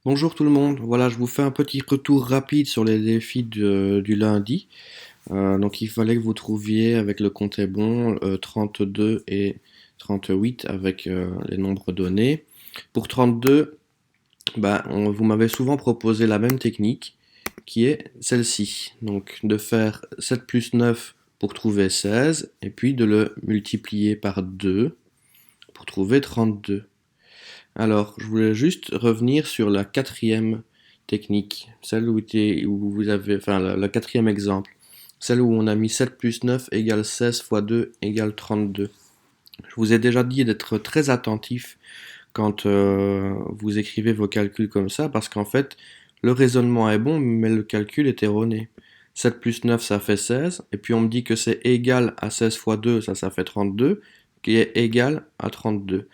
Bonjour tout le monde, voilà, je vous fais un petit retour rapide sur les défis du lundi. Donc il fallait que vous trouviez, avec le compte est bon, 32 et 38 avec les nombres donnés. Pour 32, vous m'avez souvent proposé la même technique qui est celle-ci. Donc de faire 7 plus 9 pour trouver 16 et puis de le multiplier par 2 pour trouver 32. Alors, je voulais juste revenir sur la quatrième technique, celle où vous avez, enfin, le quatrième exemple, celle où on a mis 7 plus 9 égale 16 fois 2 égale 32. Je vous ai déjà dit d'être très attentif quand vous écrivez vos calculs comme ça, parce qu'en fait, le raisonnement est bon, mais le calcul est erroné. 7 plus 9, ça fait 16, et puis on me dit que c'est égal à 16 fois 2, ça fait 32, qui est égal à 32.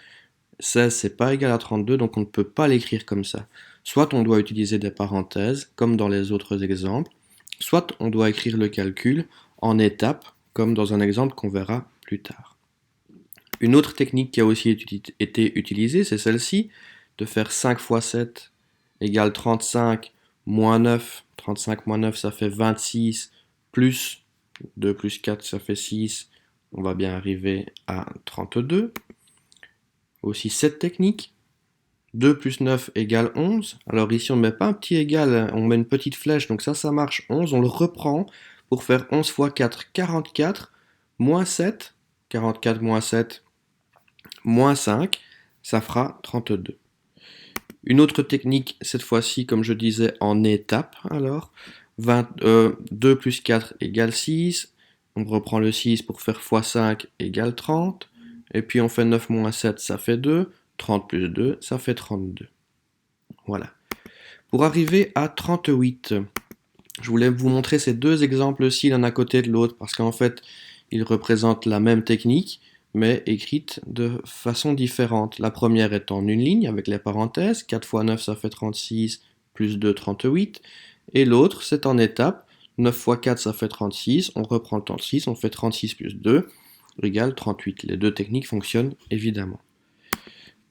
16, c'est pas égal à 32, donc on ne peut pas l'écrire comme ça. Soit on doit utiliser des parenthèses, comme dans les autres exemples, soit on doit écrire le calcul en étapes, comme dans un exemple qu'on verra plus tard. Une autre technique qui a aussi été utilisée, c'est celle-ci, de faire 5 fois 7 égale 35 moins 9. 35 moins 9, ça fait 26, plus 2 plus 4, ça fait 6. On va bien arriver à 32. Aussi cette technique, 2 plus 9 égale 11. Alors ici, on ne met pas un petit égal, on met une petite flèche, donc ça marche. 11, on le reprend pour faire 11 fois 4, 44, moins 7, 44 moins 7, moins 5, ça fera 32. Une autre technique, cette fois-ci, comme je disais, en étapes, alors, 2 plus 4 égale 6, on reprend le 6 pour faire x 5 égale 30, et puis on fait 9 moins 7, ça fait 2, 30 plus 2, ça fait 32. Voilà. Pour arriver à 38, je voulais vous montrer ces deux exemples-ci l'un à côté de l'autre parce qu'en fait, ils représentent la même technique, mais écrite de façon différente. La première est en une ligne avec les parenthèses, 4 fois 9 ça fait 36, plus 2, 38. Et l'autre, c'est en étapes, 9 fois 4 ça fait 36, on reprend le 36, on fait 36 plus 2 égale 38. Les deux techniques fonctionnent évidemment.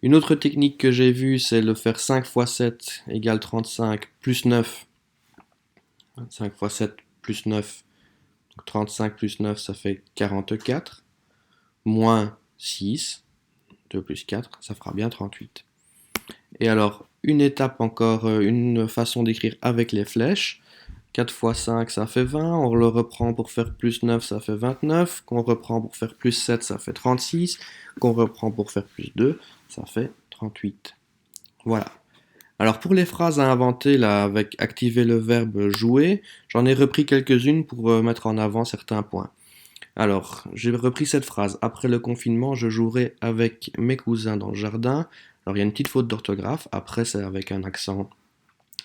Une autre technique que j'ai vue, c'est le faire 5 fois 7 égale 35 plus 9. 5 fois 7 plus 9, 35 plus 9, ça fait 44. Moins 6, 2 plus 4, ça fera bien 38. Et alors, une étape encore, une façon d'écrire avec les flèches. 4 fois 5, ça fait 20. On le reprend pour faire plus 9, ça fait 29. Qu'on reprend pour faire plus 7, ça fait 36. Qu'on reprend pour faire plus 2, ça fait 38. Voilà. Alors pour les phrases à inventer là avec activer le verbe jouer, j'en ai repris quelques-unes pour mettre en avant certains points. Alors, j'ai repris cette phrase. Après le confinement, je jouerai avec mes cousins dans le jardin. Alors il y a une petite faute d'orthographe. Après, c'est avec un accent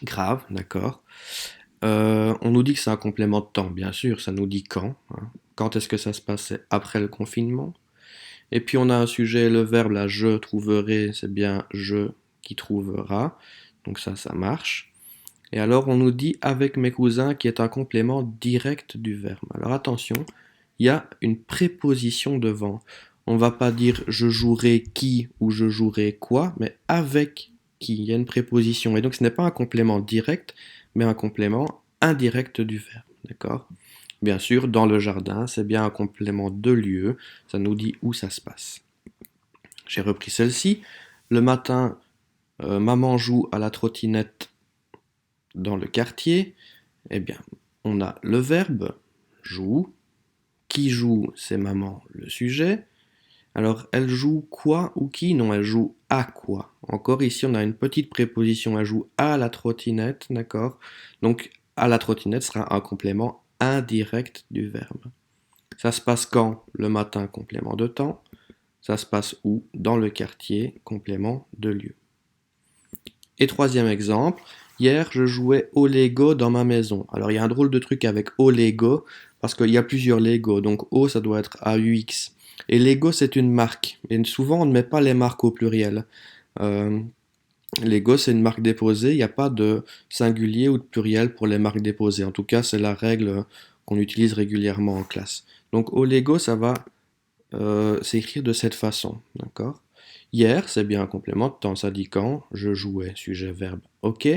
grave, d'accord. On nous dit que c'est un complément de temps, bien sûr. Ça nous dit quand, hein. Quand est-ce que ça se passe? C'est après le confinement. Et puis on a un sujet, le verbe là, je trouverai, c'est bien je qui trouvera. Donc ça marche. Et alors on nous dit avec mes cousins qui est un complément direct du verbe. Alors attention, il y a une préposition devant. On ne va pas dire je jouerai qui ou je jouerai quoi, mais avec qui. Il y a une préposition. Et donc ce n'est pas un complément direct, mais un complément indirect du verbe. D'accord? Bien sûr, dans le jardin, c'est bien un complément de lieu. Ça nous dit où ça se passe. J'ai repris celle-ci. Le matin, maman joue à la trottinette dans le quartier. Eh bien, on a le verbe joue. Qui joue, c'est maman, le sujet. Alors, elle joue quoi ou qui? Non, elle joue à quoi? Encore ici, on a une petite préposition. Elle joue à la trottinette, d'accord? Donc, à la trottinette sera un complément indirect du verbe. Ça se passe quand? Le matin, complément de temps. Ça se passe où? Dans le quartier, complément de lieu. Et troisième exemple, hier je jouais au Lego dans ma maison. Alors il y a un drôle de truc avec au Lego, parce qu'il y a plusieurs Lego, donc O ça doit être AUX. Et Lego c'est une marque, et souvent on ne met pas les marques au pluriel. Euh, Lego c'est une marque déposée, il n'y a pas de singulier ou de pluriel pour les marques déposées. En tout cas c'est la règle qu'on utilise régulièrement en classe. Donc au Lego ça va s'écrire de cette façon, d'accord? Hier, c'est bien un complément de temps, ça dit quand je jouais, sujet, verbe. Ok.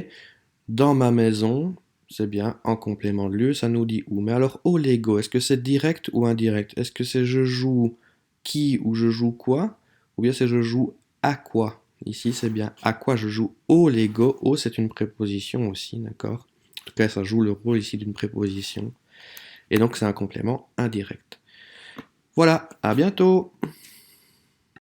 Dans ma maison, c'est bien en complément de lieu, ça nous dit où. Mais alors, au Lego, est-ce que c'est direct ou indirect? Est-ce que c'est je joue qui ou je joue quoi? Ou bien c'est je joue à quoi? Ici, c'est bien à quoi je joue au Lego. Au, c'est une préposition aussi, d'accord? En tout cas, ça joue le rôle ici d'une préposition. Et donc, c'est un complément indirect. Voilà, à bientôt!